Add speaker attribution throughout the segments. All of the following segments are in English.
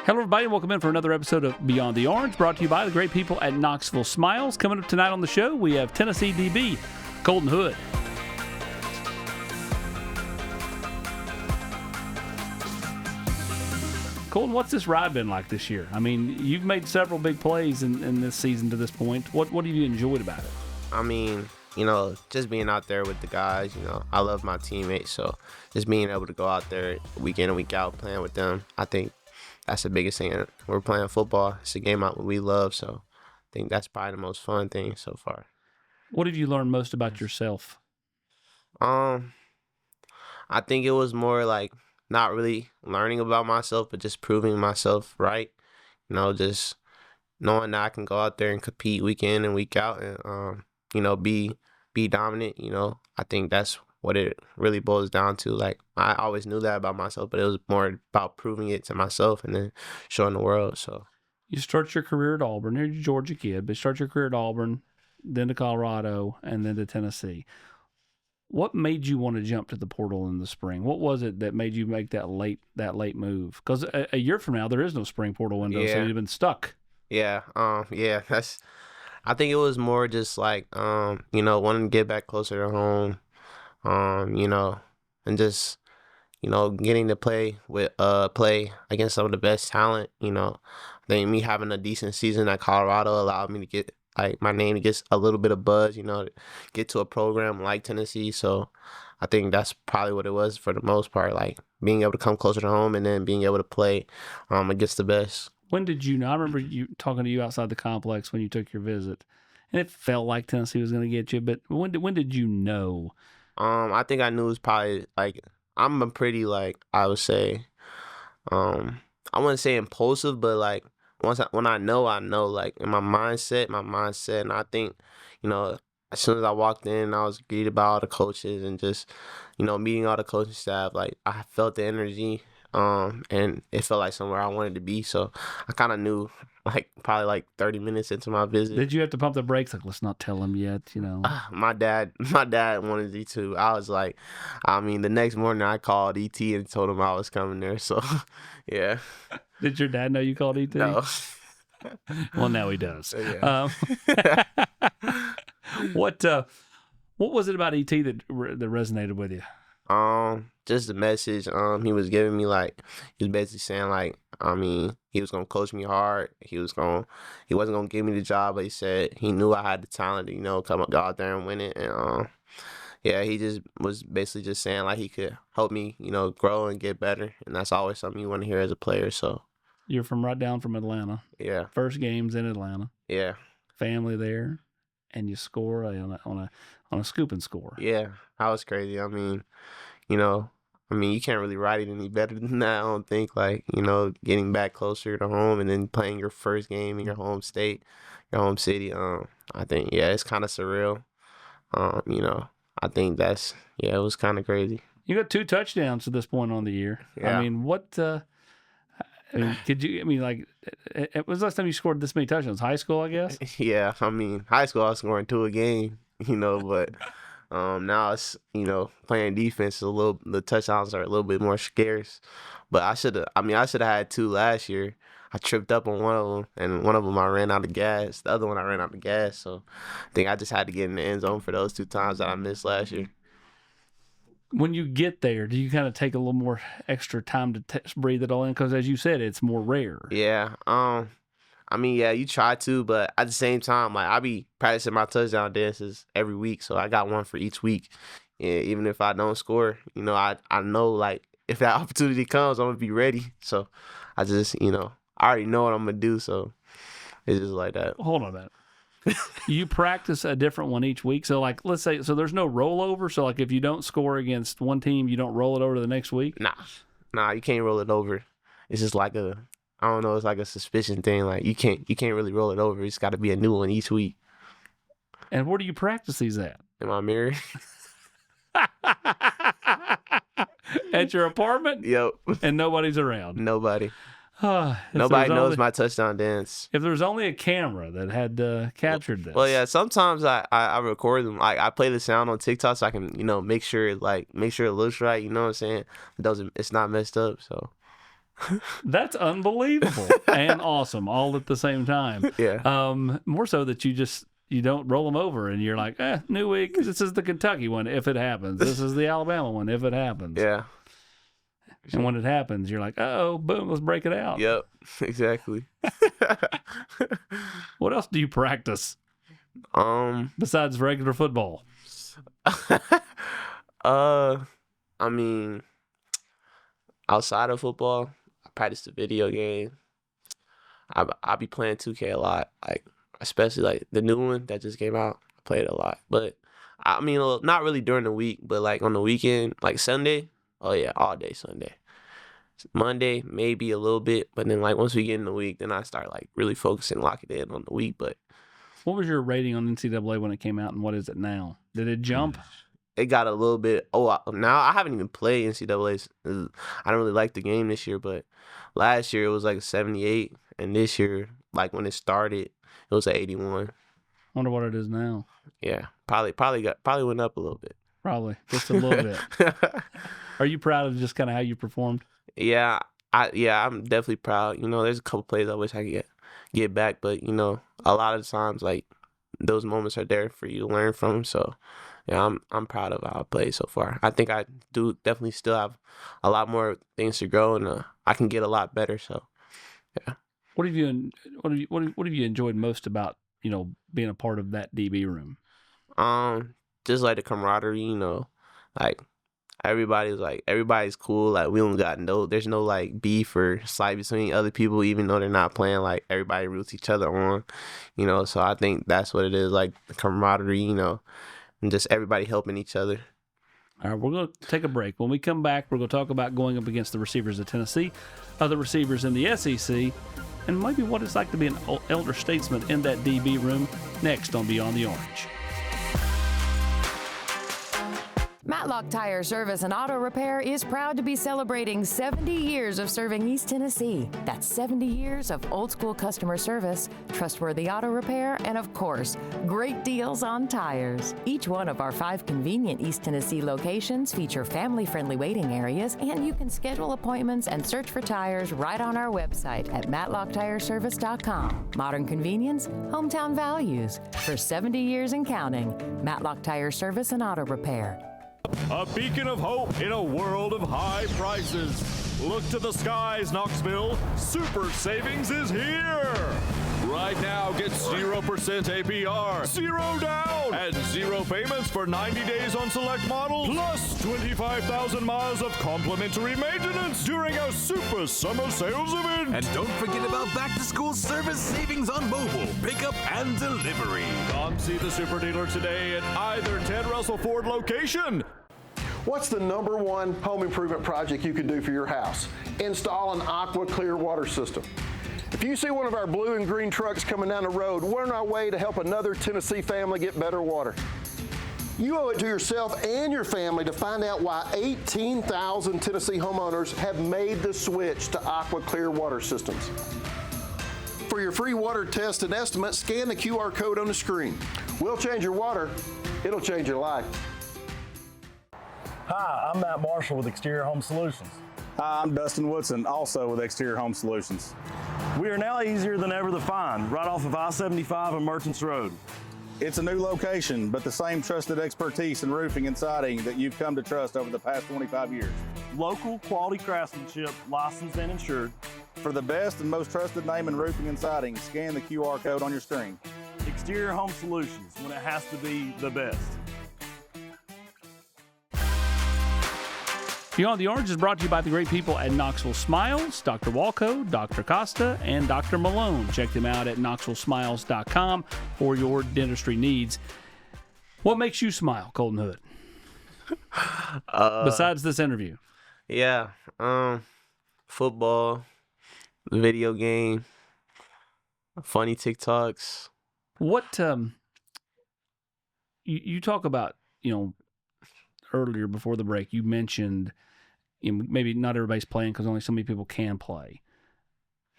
Speaker 1: Hello, everybody, and welcome in for another episode of Beyond the Orange, brought to you by the great people at Knoxville Smiles. Coming up tonight on the show, we have Tennessee DB, Colton Hood. Colton, what's this ride been like this year? I mean, you've made several big plays in this season to this point. What have you enjoyed about it?
Speaker 2: I mean, just being out there with the guys, I love my teammates. So just being able to go out there week in and week out playing with them, I think that's the biggest thing. We're playing football. It's a game out we love. So I think that's probably the most fun thing so far.
Speaker 1: What have you learned most about yourself?
Speaker 2: I think it was more like not really learning about myself, but just proving myself right. Just knowing that I can go out there and compete week in and week out and, be dominant. I think that's what it really boils down to. Like, I always knew that about myself, but it was more about proving it to myself and then showing the world. So
Speaker 1: you start your career at Auburn. You're a Georgia kid, but start your career at Auburn, then to Colorado, and then to Tennessee. What made you want to jump to the portal in the spring? What was it that made you make that late move? Because a year from now, there is no spring portal window, so you've been stuck.
Speaker 2: Yeah, I think it was more just like, wanting to get back closer to home, and just, getting to play against some of the best talent. I think me having a decent season at Colorado allowed me to get my name to get a little bit of buzz, to get to a program like Tennessee. So I think that's probably what it was for the most part, like being able to come closer to home and then being able to play against the best.
Speaker 1: When did you know? I remember you talking to you outside the complex when you took your visit, and it felt like Tennessee was going to get you. But when did you know?
Speaker 2: I think I knew it was probably I'm a pretty I would say, I wouldn't say impulsive, but when I know, in my mindset, and I think, as soon as I walked in, I was greeted by all the coaches and just, meeting all the coaching staff, I felt the energy, and it felt like somewhere I wanted to be. So I kind of knew, probably 30 minutes into my visit.
Speaker 1: Did you have to pump the brakes? Let's not tell him yet,
Speaker 2: My dad wanted me to. I was the next morning I called ET and told him I was coming there. So, yeah.
Speaker 1: Did your dad know you called ET?
Speaker 2: No.
Speaker 1: Well, now he does.
Speaker 2: Yeah.
Speaker 1: What was it about ET that resonated with you?
Speaker 2: Just the message he was giving me, he was basically saying he was gonna coach me hard. He wasn't gonna give me the job, but he said he knew I had the talent to go out there and win it. And he just was basically just saying he could help me grow and get better, and that's always something you want to hear as a player. So
Speaker 1: you're right down from Atlanta.
Speaker 2: Yeah.
Speaker 1: First game's in Atlanta.
Speaker 2: Yeah.
Speaker 1: Family there, and you score on a scoop and score.
Speaker 2: Yeah, that was crazy. You can't really write it any better than that. I don't think, getting back closer to home and then playing your first game in your home state, your home city. I think, it's kind of surreal. I think it was kind of crazy.
Speaker 1: You got 2 touchdowns at this point on the year.
Speaker 2: Yeah.
Speaker 1: Could you, it was the last time you scored this many touchdowns? High school, I guess?
Speaker 2: Yeah, high school I was scoring 2 a game, but now it's, playing defense, the touchdowns are a little bit more scarce. But I should have had 2 last year. I tripped up on one of them, and one of them I ran out of gas. The other one I ran out of gas, so I think I just had to get in the end zone for those 2 times that I missed last year.
Speaker 1: When you get there, do you kind of take a little more extra time to breathe it all in? Because as you said, it's more rare.
Speaker 2: Yeah. You try to, but at the same time, I be practicing my touchdown dances every week, so I got one for each week. Yeah, even if I don't score, I know if that opportunity comes, I'm gonna be ready. So I just, I already know what I'm gonna do, so it's just like that.
Speaker 1: Hold on a minute. You practice a different one each week. So let's say, so there's no rollover. So if you don't score against one team, you don't roll it over to the next week?
Speaker 2: Nah, you can't roll it over. It's just I don't know, it's like a suspicion thing. You can't really roll it over. It's got to be a new one each week.
Speaker 1: And where do you practice these at?
Speaker 2: In my mirror.
Speaker 1: At your apartment?
Speaker 2: Yep.
Speaker 1: And nobody's around?
Speaker 2: Nobody. Nobody knows my touchdown dance.
Speaker 1: If there's only a camera that had captured this.
Speaker 2: Well, yeah. Sometimes I record them. I play the sound on TikTok so I can make sure it looks right. You know what I'm saying? It's not messed up. So
Speaker 1: That's unbelievable and awesome all at the same time.
Speaker 2: Yeah.
Speaker 1: More so that you don't roll them over and you're like, new week. This is the Kentucky one if it happens. This is the Alabama one if it happens.
Speaker 2: Yeah.
Speaker 1: And when it happens, you're like, oh, boom, let's break it out.
Speaker 2: Yep. Exactly.
Speaker 1: What else do you practice besides regular football?
Speaker 2: I mean, outside of football, I practice the video game. I be playing 2K a lot, like especially like the new one that just came out. I play it a lot, but I mean, not really during the week, but like on the weekend, like Sunday. Oh yeah, all day Sunday. Monday maybe a little bit, but then like once we get in the week, then I start like really focusing, locking in on the week. But
Speaker 1: what was your rating on NCAA when it came out, and what is it now? Did it jump?
Speaker 2: it got a little bit. Now I haven't even played NCAA's. I don't really like the game this year, but last year it was like a 78, and this year, like when it started, it was an 81.
Speaker 1: Wonder what it is now.
Speaker 2: Yeah, probably went up a little bit.
Speaker 1: Probably just a little bit. Are you proud of just kind of how you performed?
Speaker 2: Yeah, I'm definitely proud. You know, there's a couple plays I wish I could get back, but you know, a lot of the times like those moments are there for you to learn from. So yeah, I'm proud of how I played so far. I think I do definitely still have a lot more things to grow, and I can get a lot better. So yeah.
Speaker 1: What have you enjoyed most about being a part of that DB room?
Speaker 2: Just like the camaraderie, you know, like everybody's cool. Like we don't got there's no like beef or slight between other people, even though they're not playing. Like everybody roots each other on, you know. So I think that's what it is, like the camaraderie, you know, and just everybody helping each other.
Speaker 1: All right, we're going to take a break. When we come back, we're going to talk about going up against the receivers of Tennessee, other receivers in the SEC, and maybe what it's like to be an elder statesman in that DB room. Next on Beyond the Orange.
Speaker 3: Matlock Tire Service and Auto Repair is proud to be celebrating 70 years of serving East Tennessee. That's 70 years of old-school customer service, trustworthy auto repair, and of course, great deals on tires. Each one of our 5 convenient East Tennessee locations feature family-friendly waiting areas, and you can schedule appointments and search for tires right on our website at matlocktireservice.com. Modern convenience, hometown values. For 70 years and counting, Matlock Tire Service and Auto Repair.
Speaker 4: A beacon of hope in a world of high prices. Look to the skies, Knoxville. Super savings is here. Right now, get 0% APR, 0 down, and 0 payments for 90 days on select models, plus 25,000 miles of complimentary maintenance during our Super Summer Sales event.
Speaker 5: And don't forget about back-to-school service savings on mobile, pickup, and delivery.
Speaker 4: Come see the super dealer today at either Ted Russell Ford location.
Speaker 6: What's the #1 home improvement project you could do for your house? Install an Aqua Clear water system. If you see one of our blue and green trucks coming down the road, we're on our way to help another Tennessee family get better water. You owe it to yourself and your family to find out why 18,000 Tennessee homeowners have made the switch to Aqua Clear water systems. For your free water test and estimate, scan the QR code on the screen. We'll change your water. It'll change your life.
Speaker 7: Hi, I'm Matt Marshall with Exterior Home Solutions.
Speaker 8: Hi, I'm Dustin Woodson, also with Exterior Home Solutions.
Speaker 7: We are now easier than ever to find, right off of I-75 and Merchants Road.
Speaker 8: It's a new location, but the same trusted expertise in roofing and siding that you've come to trust over the past 25 years.
Speaker 7: Local quality craftsmanship, licensed and insured.
Speaker 8: For the best and most trusted name in roofing and siding, scan the QR code on your screen.
Speaker 7: Exterior Home Solutions, when it has to be the best.
Speaker 1: Beyond the Orange is brought to you by the great people at Knoxville Smiles, Dr. Walco, Dr. Costa, and Dr. Malone. Check them out at knoxvillesmiles.com for your dentistry needs. What makes you smile, Colton Hood? Besides this interview?
Speaker 2: Yeah, football, video game, funny TikToks.
Speaker 1: What you talk about, earlier before the break, you mentioned maybe not everybody's playing because only so many people can play.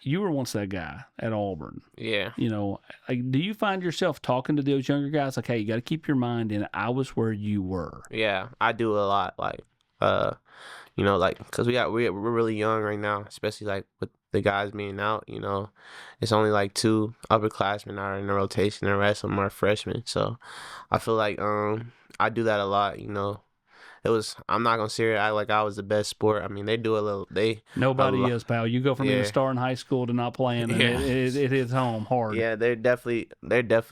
Speaker 1: You were once that guy at Auburn.
Speaker 2: Yeah.
Speaker 1: Do you find yourself talking to those younger guys like, hey, you got to keep your mind in, I was where you were?
Speaker 2: Yeah, I do a lot. Like You know, like, cause we're really young right now, especially like with the guys being out. You know, it's only like 2 upperclassmen are in the rotation, and the rest of them are freshmen. So I feel like I do that a lot. You know, I'm not gonna sit here and act like I was the best sport. I mean, they do a little. A
Speaker 1: Nobody
Speaker 2: lot.
Speaker 1: is, pal. You go from being a
Speaker 2: Yeah.
Speaker 1: star in high school to not playing, and
Speaker 2: Yeah.
Speaker 1: it hits home hard.
Speaker 2: Yeah, they're definitely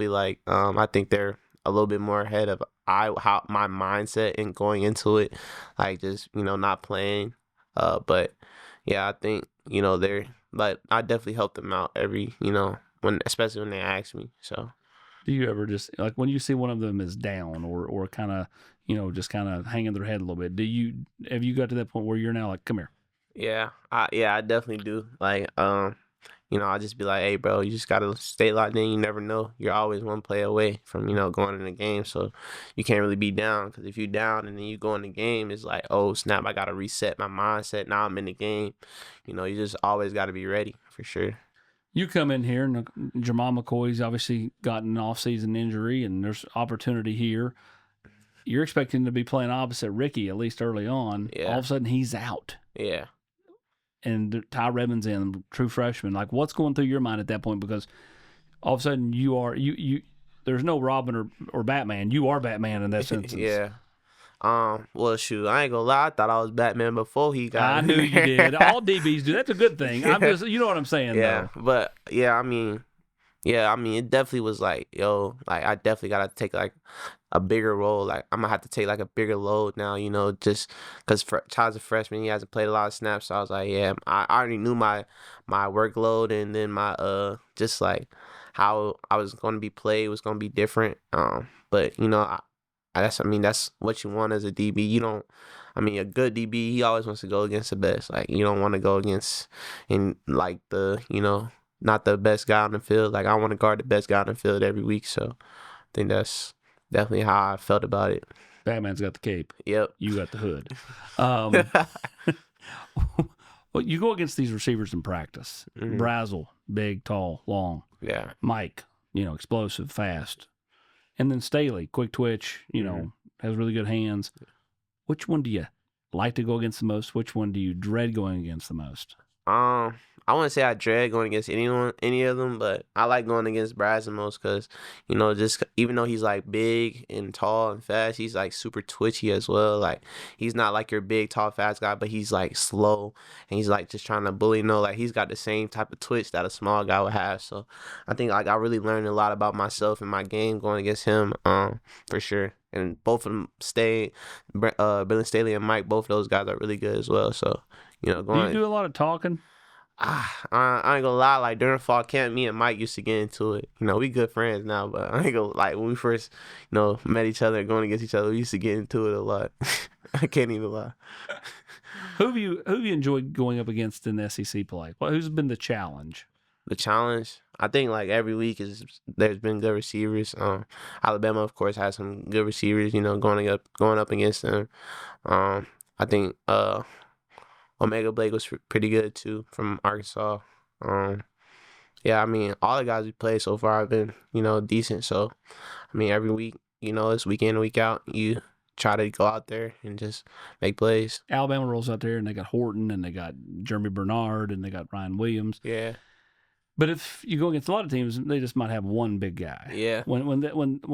Speaker 2: like I think they're a little bit more ahead of how my mindset and going into it, like just not playing. But yeah, I think they're but I definitely help them out every when especially when they ask me. So
Speaker 1: Do you ever just like when you see one of them is down or kind of just kind of hanging their head a little bit? Have you got to that point where you're now like, come here?
Speaker 2: I definitely do. Like I'll just be like, hey, bro, you just gotta stay locked in. You never know. You're always one play away from going in the game, so you can't really be down. Because if you down and then you go in the game, it's like, oh snap, I gotta reset my mindset. Now I'm in the game. You just always gotta be ready for sure.
Speaker 1: You come in here, and Jamal McCoy's obviously got an off-season injury, and there's opportunity here. You're expecting to be playing opposite Ricky, at least early on.
Speaker 2: Yeah.
Speaker 1: All of a sudden, he's out.
Speaker 2: Yeah.
Speaker 1: And Ty Redmond's in, true freshman. Like, what's going through your mind at that point? Because all of a sudden, you there's no Robin or Batman. You are Batman in that sense.
Speaker 2: Yeah. Well, shoot, I ain't gonna lie. I thought I was Batman before he got.
Speaker 1: I knew you did. All DBs do. That's a good thing. I'm just, you know what I'm saying,
Speaker 2: yeah,
Speaker 1: though.
Speaker 2: but I mean, it definitely was like, yo, like I definitely gotta take like a bigger role. Like I'm gonna have to take like a bigger load now, just because Child's a freshman, he hasn't played a lot of snaps. So I was like, yeah, I already knew my workload, and then my just like how I was gonna be played was gonna be different. But that's what you want as a DB. You don't. A good DB, he always wants to go against the best. Like you don't want to go against like not the best guy on the field. Like I want to guard the best guy on the field every week. So I think that's definitely how I felt about it.
Speaker 1: Batman's got the cape.
Speaker 2: Yep.
Speaker 1: You got the hood. Well, you go against these receivers in practice.
Speaker 2: Mhm.
Speaker 1: Brazel, big, tall, long.
Speaker 2: Yeah.
Speaker 1: Mike, explosive, fast. And then Staley, quick twitch, has really good hands. Which one do you like to go against the most? Which one do you dread going against the most?
Speaker 2: I wouldn't say I dread going against any of them, but I like going against Braz the most because, just even though he's like big and tall and fast, he's like super twitchy as well. Like he's not like your big, tall, fast guy, but he's like slow and he's like just trying to bully. Like he's got the same type of twitch that a small guy would have. So I think like I really learned a lot about myself and my game going against him, for sure. And both of them Billy Staley and Mike, both of those guys are really good as well. So,
Speaker 1: Do you do a lot of talking?
Speaker 2: I ain't gonna lie, like during fall camp, me and Mike used to get into it. We good friends now, but I ain't gonna like when we first, met each other going against each other, we used to get into it a lot. I can't even lie.
Speaker 1: Who have you enjoyed going up against in SEC play? Who's been the challenge?
Speaker 2: The challenge, I think like every week there's been good receivers. Alabama of course has some good receivers, going up against them. I think Omega Blake was pretty good too from Arkansas. Yeah, all the guys we played so far have been, decent. So, every week, it's week in and week out, you try to go out there and just make plays.
Speaker 1: Alabama rolls out there and they got Horton and they got Jeremy Bernard and they got Ryan Williams.
Speaker 2: Yeah.
Speaker 1: But if you go against a lot of teams, they just might have one big guy.
Speaker 2: Yeah.
Speaker 1: When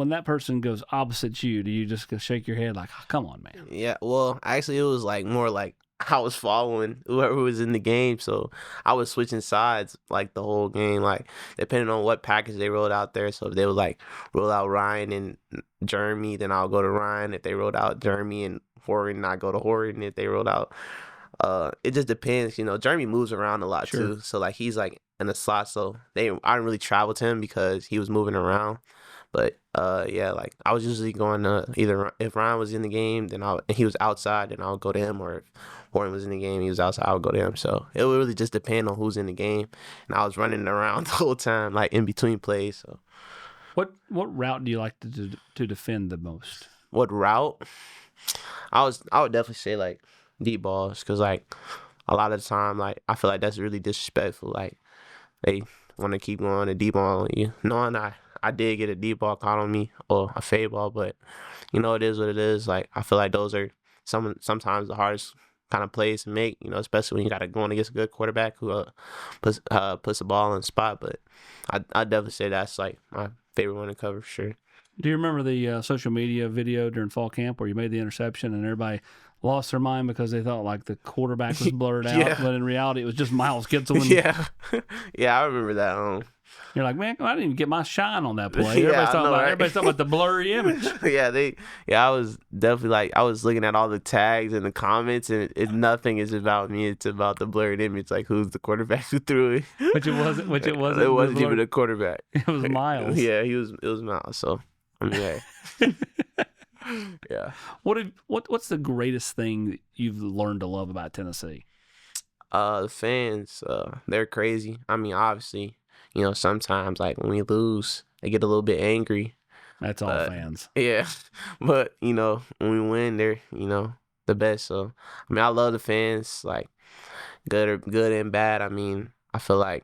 Speaker 1: that person goes opposite you, do you just go shake your head like, oh, come on, man?
Speaker 2: Yeah. Well, actually, it was like more like I was following whoever was in the game, so I was switching sides like the whole game, like depending on what package they rolled out there. So if they would like roll out Ryan and Jeremy, then I'll go to Ryan. If they rolled out Jeremy and Horton, I go to Horton. If they rolled out, it just depends. Jeremy moves around a lot too, so like he's like in the slot. So I didn't really travel to him because he was moving around. But yeah, like I was usually going to either if Ryan was in the game, then he was outside, then I'll go to him, or if Horton was in the game, he was outside, I would go to him. So it would really just depend on who's in the game. And I was running around the whole time, like in between plays. So
Speaker 1: what route do you like to defend the most?
Speaker 2: What route? I would definitely say like deep balls, because like a lot of the time, like I feel like that's really disrespectful. Like they want to keep going a deep ball on you, knowing I did get a deep ball caught on me or a fade ball, but it is what it is. Like I feel like those are sometimes the hardest kind of plays to make, you know, especially when you got to go against a good quarterback who puts the ball in the spot. But I definitely say that's like my favorite one to cover for sure.
Speaker 1: Do you remember the social media video during fall camp where you made the interception and everybody lost their mind because they thought like the quarterback was blurred out,
Speaker 2: Yeah.
Speaker 1: but in reality it was just Miles Kitzel?
Speaker 2: Yeah, yeah, I remember that.
Speaker 1: You're like, man, I didn't even get my shine on that play.
Speaker 2: Yeah,
Speaker 1: everybody's,
Speaker 2: I
Speaker 1: talking
Speaker 2: know,
Speaker 1: about,
Speaker 2: right?
Speaker 1: everybody's talking about the blurry image.
Speaker 2: I was definitely like, I was looking at all the tags and the comments, and nothing is about me. It's about the blurred image, like who's the quarterback who threw it.
Speaker 1: Which it wasn't.
Speaker 2: It wasn't even a quarterback.
Speaker 1: It was Miles.
Speaker 2: Yeah, it was Miles. So I mean, hey. Yeah.
Speaker 1: What's the greatest thing that you've learned to love about Tennessee?
Speaker 2: The fans, they're crazy. I mean, obviously, you know, sometimes like when we lose, they get a little bit angry.
Speaker 1: That's all fans.
Speaker 2: Yeah, but you know, when we win, they're, you know, the best. So I mean, I love the fans, like good and bad. I mean, I feel like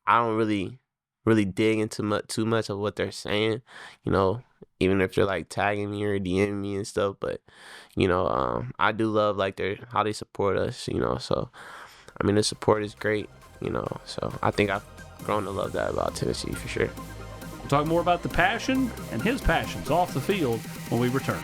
Speaker 2: I don't really dig into too much of what they're saying, you know, even if they're like tagging me or DMing me and stuff. But you know, I do love like how they support us, you know. So I mean, the support is great, you know. So I think I've grown to love that about Tennessee for sure.
Speaker 1: We'll talk more about the passion and his passions off the field when we return.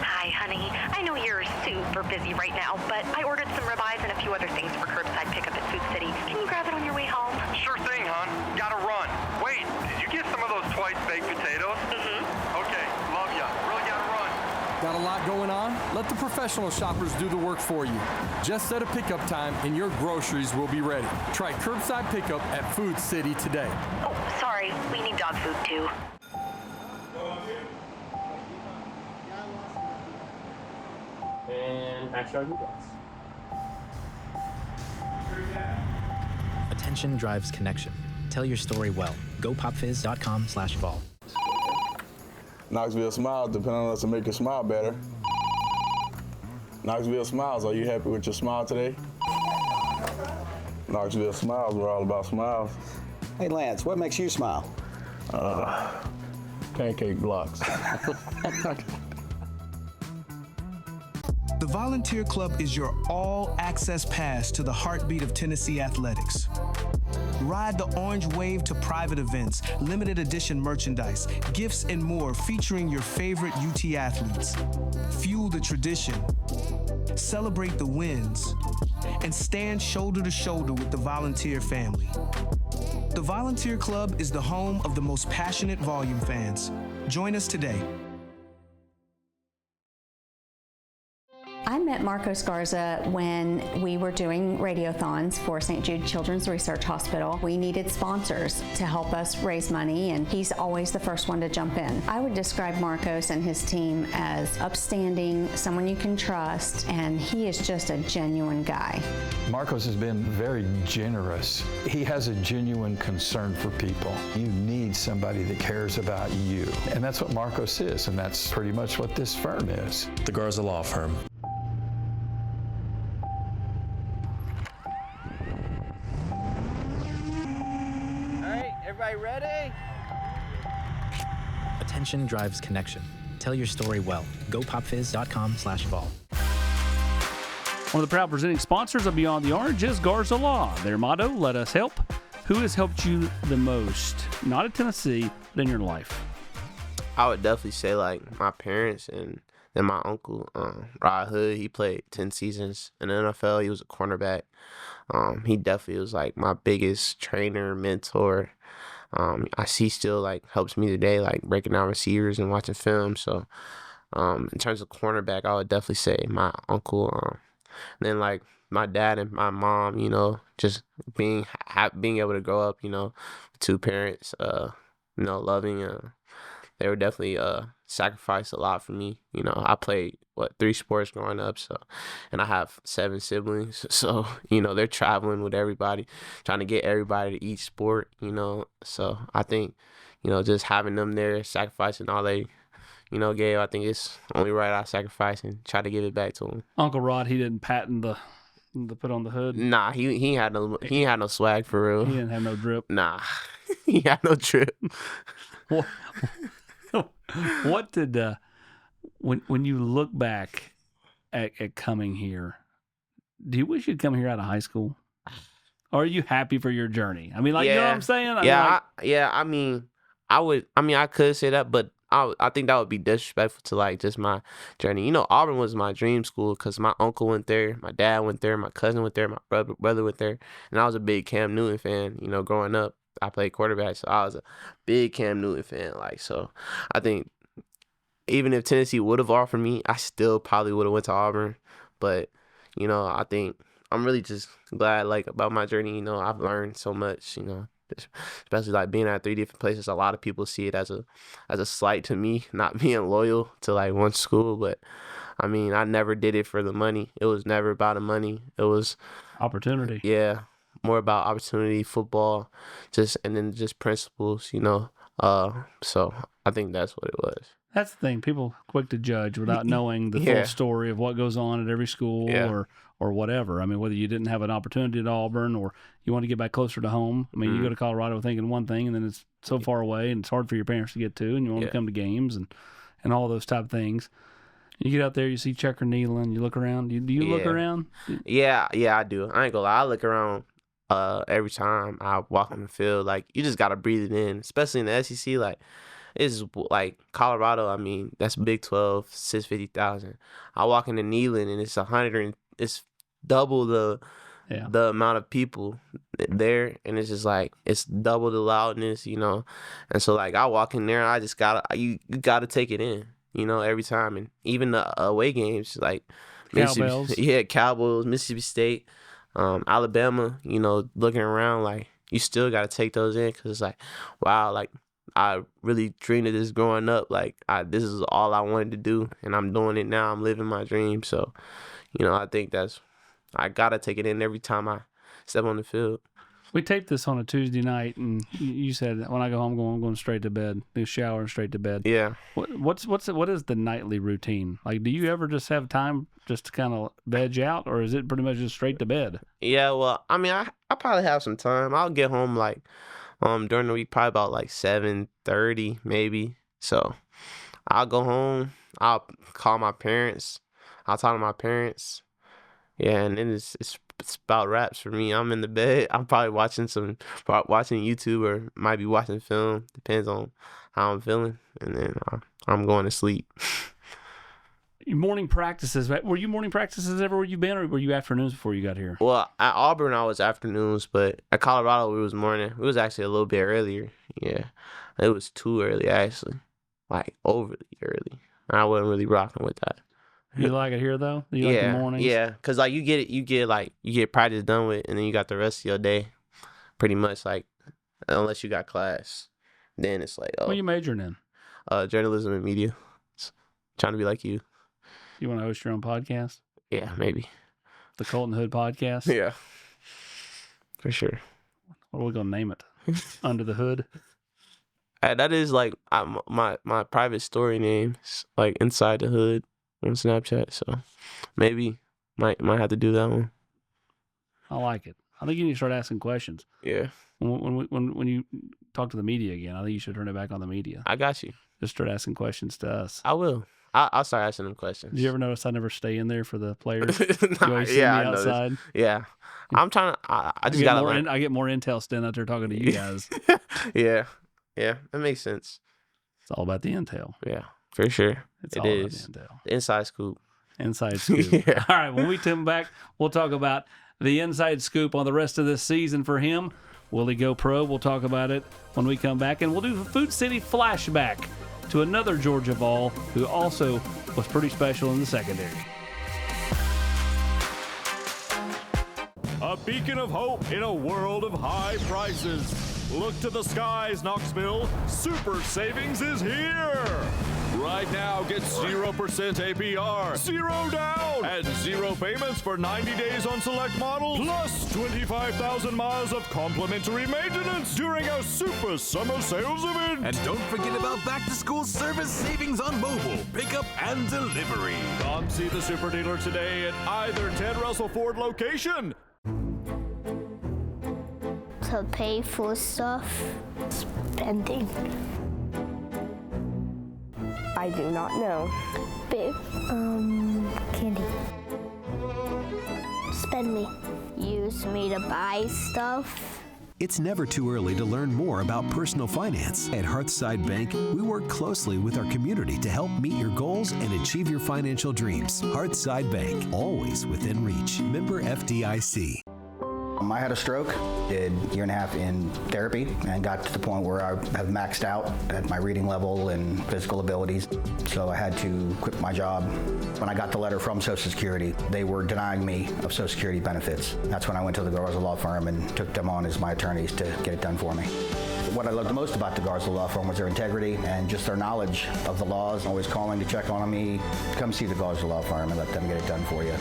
Speaker 9: Hi, honey. I know you're super busy right now, but I ordered some ribeyes and a few other things for curbside pickup at Food City. Can you grab it on your way home?
Speaker 10: Sure thing, hon. Gotta run. Wait, did you get some of those twice baked potatoes?
Speaker 9: Mm-hmm.
Speaker 10: Okay, love ya. Really gotta run.
Speaker 11: Got a lot going on? Let the professional shoppers do the work for you. Just set a pickup time and your groceries will be ready. Try curbside pickup at Food City today.
Speaker 9: Oh, sorry. We need dog food, too.
Speaker 2: And backyard meatballs.
Speaker 12: Attention drives connection. Tell your story well. GoPopFizz.com/evolve.
Speaker 8: Knoxville Smiles depend on us to make your smile better. Knoxville Smiles, are you happy with your smile today? Knoxville Smiles, we're all about smiles.
Speaker 13: Hey Lance, what makes you smile?
Speaker 8: Pancake blocks.
Speaker 14: The Volunteer Club is your all-access pass to the heartbeat of Tennessee athletics. Ride the orange wave to private events, limited edition merchandise, gifts, and more featuring your favorite UT athletes. Fuel the tradition, celebrate the wins, and stand shoulder to shoulder with the Volunteer family. The Volunteer Club is the home of the most passionate volume fans. Join us today.
Speaker 15: I met Marcos Garza when we were doing radiothons for St. Jude Children's Research Hospital. We needed sponsors to help us raise money, and he's always the first one to jump in. I would describe Marcos and his team as upstanding, someone you can trust, and he is just a genuine guy.
Speaker 16: Marcos has been very generous. He has a genuine concern for people. You need somebody that cares about you, and that's what Marcos is, and that's pretty much what this firm is.
Speaker 17: The Garza Law Firm.
Speaker 12: Everybody ready? Attention drives connection. Tell your story well. GoPopFizz.com/evolve.
Speaker 1: One of the proud presenting sponsors of Beyond the Orange is Garza Law. Their motto, let us help. Who has helped you the most? Not at Tennessee, but in your life.
Speaker 2: I would definitely say like my parents and then my uncle, Rod Hood. He played 10 seasons in the NFL. He was a cornerback. He definitely was like my biggest trainer, mentor. I see still like helps me today, like breaking down receivers and watching film. So in terms of cornerback, I would definitely say my uncle. And then like my dad and my mom, you know, just being able to grow up, you know, with two parents, you know, loving. They were definitely sacrificed a lot for me. You know, I played 3 sports growing up, so, and I have 7 siblings, so you know they're traveling with everybody, trying to get everybody to each sport. You know, so I think, you know, just having them there, sacrificing all they, you know, gave. I think it's only right I sacrifice and try to give it back to them.
Speaker 1: Uncle Rod, he didn't patent the to put on the hood?
Speaker 2: Nah, he had no swag for real.
Speaker 1: He didn't have no drip.
Speaker 2: Nah, he had no drip.
Speaker 1: What did when you look back at coming here, do you wish you'd come here out of high school? Or are you happy for your journey? I mean, like, you know what I'm saying?
Speaker 2: I mean, I could say that, but I think that would be disrespectful to like just my journey. You know, Auburn was my dream school because my uncle went there, my dad went there, my cousin went there, my brother went there, and I was a big Cam Newton fan. You know, growing up, I played quarterback, so I was a big Cam Newton fan. Like, so I think even if Tennessee would have offered me, I still probably would have went to Auburn. But you know, I think I'm really just glad like about my journey. You know, I've learned so much. You know, especially like being at 3 different places. A lot of people see it as a slight to me not being loyal to like one school, but I mean, I never did it for the money. It was never about the money. It was
Speaker 1: opportunity.
Speaker 2: Yeah, more about opportunity, football, and then just principles. You know, so I think that's what it was.
Speaker 1: That's the thing. People quick to judge without knowing the full story of what goes on at every school or whatever. I mean, whether you didn't have an opportunity at Auburn or you want to get back closer to home. I mean, you go to Colorado thinking one thing, and then it's so far away, and it's hard for your parents to get to, and you want to come to games and all those type of things. You get out there, you see Checker kneeling, you look around. Do you look around?
Speaker 2: Yeah, I do. I ain't gonna lie. I look around every time I walk on the field. Like, you just got to breathe it in, especially in the SEC. Like, it's like Colorado. I mean, that's Big 12, 650,000. I walk into Neyland and it's 100, it's double the amount of people there, and it's just like it's double the loudness, you know. And so like I walk in there, I just you gotta take it in, you know, every time. And even the away games, like
Speaker 1: Cowbells,
Speaker 2: Cowboys, Mississippi State, Alabama, you know, looking around, like you still gotta take those in because it's like, wow, like I really dreamed of this growing up. Like this is all I wanted to do, and I'm doing it now. I'm living my dream. So, you know, I think I gotta take it in every time I step on the field.
Speaker 1: We taped this on a Tuesday night, and you said when I go home, I'm going straight to bed, do shower and straight to bed.
Speaker 2: Yeah.
Speaker 1: What is the nightly routine? Like, do you ever just have time just to kind of veg out, or is it pretty much just straight to bed?
Speaker 2: Yeah. Well, I mean, I probably have some time. I'll get home like during the week, probably about like 7:30 maybe. So I'll go home. I'll call my parents. I'll talk to my parents. Yeah, and then it's about wraps for me. I'm in the bed. I'm probably watching YouTube or might be watching film. Depends on how I'm feeling, and then I'm going to sleep.
Speaker 1: Your morning practices. Were you morning practices everywhere you've been, or were you afternoons before you got here?
Speaker 2: Well, at Auburn I was afternoons, but at Colorado it was morning. It was actually a little bit earlier. Yeah, it was too early actually, like overly early. I wasn't really rocking with that.
Speaker 1: You like it here though? You like the mornings?
Speaker 2: Yeah, because like you get practice done with, and then you got the rest of your day, pretty much, like unless you got class, then it's like, oh.
Speaker 1: What are you majoring in?
Speaker 2: Journalism and media. Trying to be like you.
Speaker 1: You want to host your own podcast?
Speaker 2: Yeah, maybe.
Speaker 1: The Colton Hood podcast?
Speaker 2: Yeah, for sure.
Speaker 1: What are we gonna name it? Under the Hood.
Speaker 2: That is like my private story name, like Inside the Hood on Snapchat. So maybe might have to do that one.
Speaker 1: I like it. I think you need to start asking questions.
Speaker 2: Yeah.
Speaker 1: When you talk to the media again, I think you should turn it back on the media.
Speaker 2: I got you.
Speaker 1: Just start asking questions to us.
Speaker 2: I will. I'll start asking them questions.
Speaker 1: Did you ever notice I never stay in there for the players? You always see me
Speaker 2: I
Speaker 1: outside.
Speaker 2: Noticed. Yeah. I'm trying to. I just got to.
Speaker 1: I get more intel standing out there talking to you guys.
Speaker 2: Yeah. Yeah. That makes sense.
Speaker 1: It's all about the intel.
Speaker 2: Yeah, for sure.
Speaker 1: It's all about the intel.
Speaker 2: The inside scoop.
Speaker 1: Inside scoop.
Speaker 2: Yeah.
Speaker 1: All right. When we come back, we'll talk about the inside scoop on the rest of this season for him. Will he go pro? We'll talk about it when we come back. And we'll do a Food City flashback to another Georgia Vol who also was pretty special in the secondary.
Speaker 4: A beacon of hope in a world of high prices. Look to the skies, Knoxville. Super Savings is here. Right now, get 0% APR, 0 down, and 0 payments for 90 days on select models, plus 25,000 miles of complimentary maintenance during our super summer sales event.
Speaker 5: And don't forget about back-to-school service savings on mobile, pickup, and delivery.
Speaker 4: Come see the super dealer today at either Ted Russell Ford location.
Speaker 17: To pay for stuff, spending. I do not know. Big, candy. Spend me. Use me to buy stuff.
Speaker 18: It's never too early to learn more about personal finance. At Hearthside Bank, we work closely with our community to help meet your goals and achieve your financial dreams. Hearthside Bank, always within reach. Member FDIC.
Speaker 13: I had a stroke, did a year and a half in therapy, and got to the point where I have maxed out at my reading level and physical abilities. So I had to quit my job. When I got the letter from Social Security, they were denying me of Social Security benefits. That's when I went to the Garza Law Firm and took them on as my attorneys to get it done for me. What I loved the most about the Garza Law Firm was their integrity and just their knowledge of the laws, always calling to check on me. Come see the Garza Law Firm and let them get it done for you.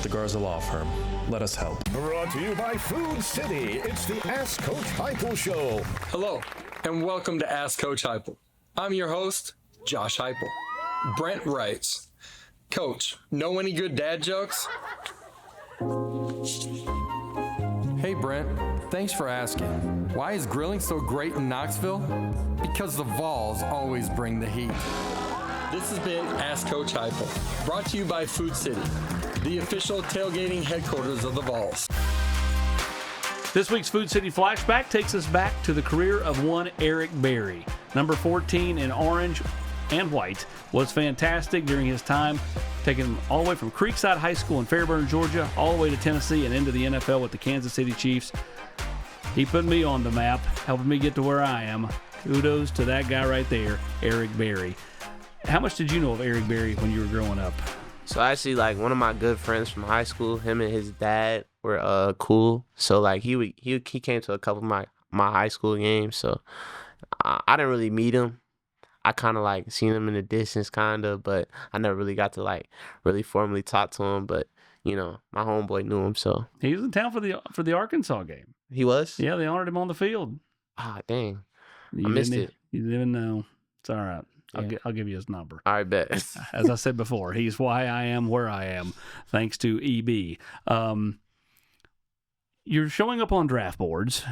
Speaker 19: The Garza Law Firm. Let us help.
Speaker 20: Brought to you by Food City. It's the Ask Coach Heupel Show.
Speaker 11: Hello, and welcome to Ask Coach Heupel. I'm your host, Josh Heupel. Brent writes, Coach, know any good dad jokes? Hey Brent, thanks for asking. Why is grilling so great in Knoxville? Because the Vols always bring the heat. This has been Ask Coach Heupel, brought to you by Food City, the official tailgating headquarters of the Vols.
Speaker 1: This week's Food City Flashback takes us back to the career of one Eric Berry. Number 14 in orange and white was fantastic during his time, taking him all the way from Creekside High School in Fairburn, Georgia, all the way to Tennessee and into the NFL with the Kansas City Chiefs. He put me on the map, helping me get to where I am. Kudos to that guy right there, Eric Berry. How much did you know of Eric Berry when you were growing up?
Speaker 2: So actually, like, one of my good friends from high school, him and his dad were cool. So like he came to a couple of my high school games. So I didn't really meet him. I kind of like seen him in the distance, kind of, but I never really got to like really formally talk to him. But you know, my homeboy knew him, so
Speaker 1: he was in town for the Arkansas game.
Speaker 2: He was?
Speaker 1: Yeah, they honored him on the field.
Speaker 2: Ah, dang, I missed it.
Speaker 1: You didn't know. It's all right. Yeah. I'll give you his number.
Speaker 2: I bet.
Speaker 1: As I said before, he's why I am where I am, thanks to EB. You're showing up on draft boards,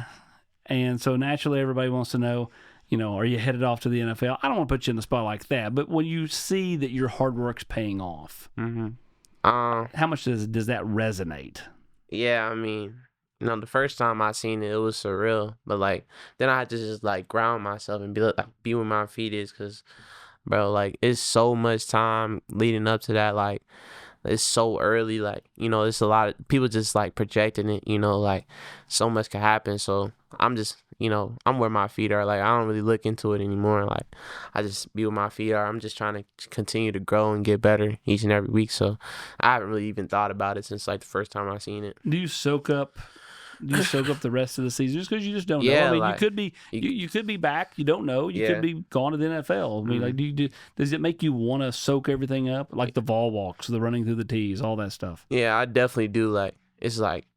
Speaker 1: and so naturally everybody wants to know, you know, are you headed off to the NFL? I don't want to put you in the spot like that, but when you see that your hard work's paying off, how much does that resonate?
Speaker 2: Yeah, I mean, you know, the first time I seen it, it was surreal. But like, then I had to just like ground myself and be where my feet is, cause, bro, like, it's so much time leading up to that. Like, it's so early. Like, you know, it's a lot of people just like projecting it. You know, like, so much can happen. So I'm just, you know, I'm where my feet are. Like, I don't really look into it anymore. Like, I just be where my feet are. I'm just trying to continue to grow and get better each and every week. So I haven't really even thought about it since like the first time I seen it.
Speaker 1: Do you soak up the rest of the season just because you just don't know?
Speaker 2: Yeah,
Speaker 1: I mean,
Speaker 2: like,
Speaker 1: you could be back. You don't know. You could be gone to the NFL. I mean, like, does it make you want to soak everything up, like the ball walks, the running through the tees, all that stuff?
Speaker 2: Yeah, I definitely do. Like, it's like,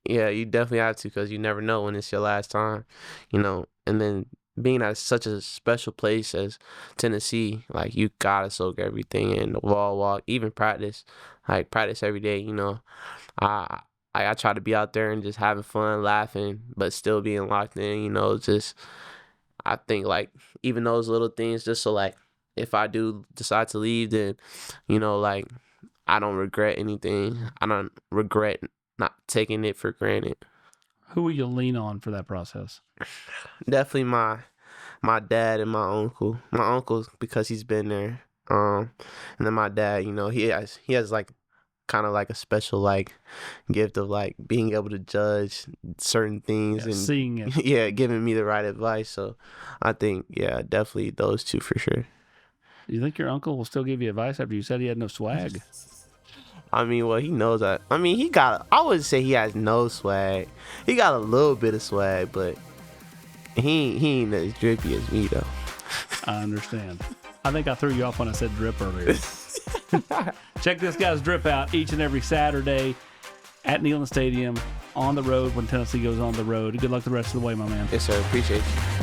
Speaker 2: yeah, you definitely have to, because you never know when it's your last time, you know. And then being at such a special place as Tennessee, like, you gotta soak everything in, the ball walk, even practice, like practice every day. You know, I try to be out there and just having fun, laughing, but still being locked in, you know. Just, I think, like, even those little things, just so, like, if I do decide to leave, then, you know, like, I don't regret anything. I don't regret not taking it for granted.
Speaker 1: Who will you lean on for that process?
Speaker 2: Definitely my dad and my uncle. My uncle, because he's been there. And then my dad, you know, he has like, kind of like a special like gift of like being able to judge certain things and
Speaker 1: seeing it.
Speaker 2: Yeah, giving me the right advice. So I think, yeah, definitely those two for sure.
Speaker 1: Do you think your uncle will still give you advice after you said he had no swag?
Speaker 2: I mean, well, he knows that. I mean, I wouldn't say he has no swag. He got a little bit of swag, but he ain't as drippy as me though.
Speaker 1: I understand. I think I threw you off when I said drip earlier. Check this guy's drip out each and every Saturday at Neyland Stadium, on the road when Tennessee goes on the road. Good luck the rest of the way, my man.
Speaker 2: Yes, sir. Appreciate you.